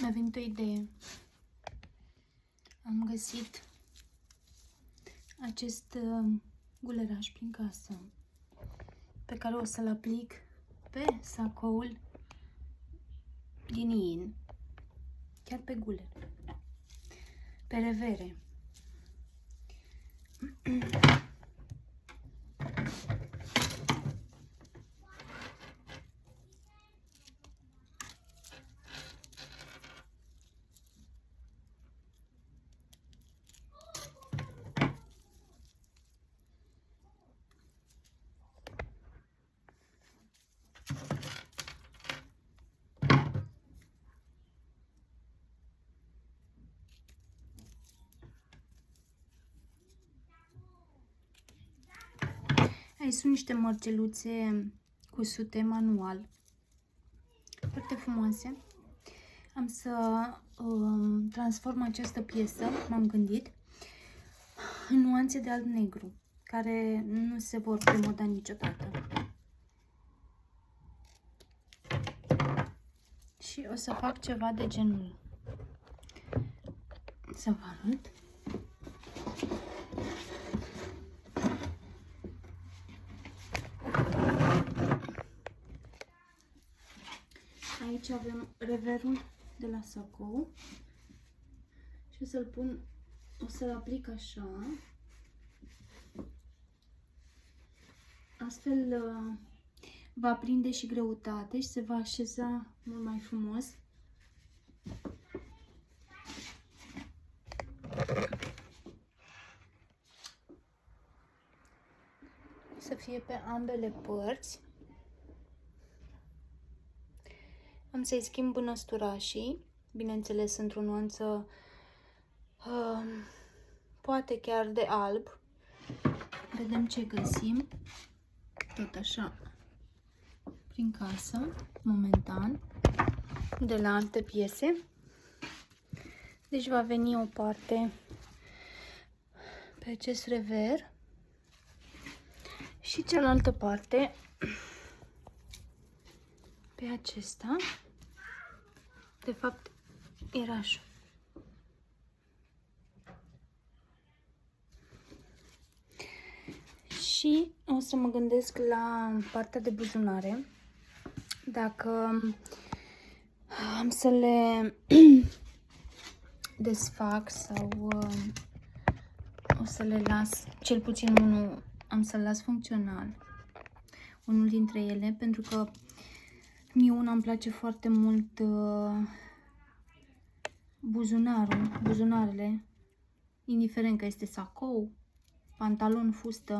Mi-a venit o idee. Am găsit acest guleraș prin casă pe care o să-l aplic pe sacoul din in, chiar pe guler, pe revere. Aici sunt niște mărgeluțe cusute manual, foarte frumoase. Am să transform această piesă, m-am gândit, în nuanțe de alb-negru, care nu se vor demoda niciodată. Și o să fac ceva de genul. Să vă arăt. Aici avem reverul de la sacou și o să-l pun, o să-l aplic așa. Astfel va prinde și greutate și se va așeza mult mai frumos. Să fie pe ambele părți. Am să-i schimb înăsturașii, bineînțeles într-o nuanță poate chiar de alb. Vedem ce găsim. Tot așa, prin casă, momentan, de la alte piese. Deci va veni o parte pe acest rever și cealaltă parte pe acesta. De fapt, era așa. Și o să mă gândesc la partea de buzunare. Dacă am să le desfac sau o să le las, cel puțin unul am să-l las funcțional. Unul dintre ele, pentru că mie una îmi place foarte mult buzunarele, indiferent că este sacou, pantalon, fustă,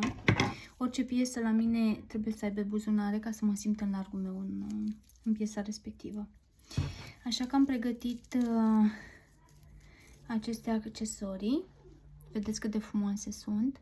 orice piesă la mine trebuie să aibă buzunare ca să mă simt în largul meu în piesa respectivă. Așa că am pregătit aceste accesorii. Vedeți cât de frumoase sunt.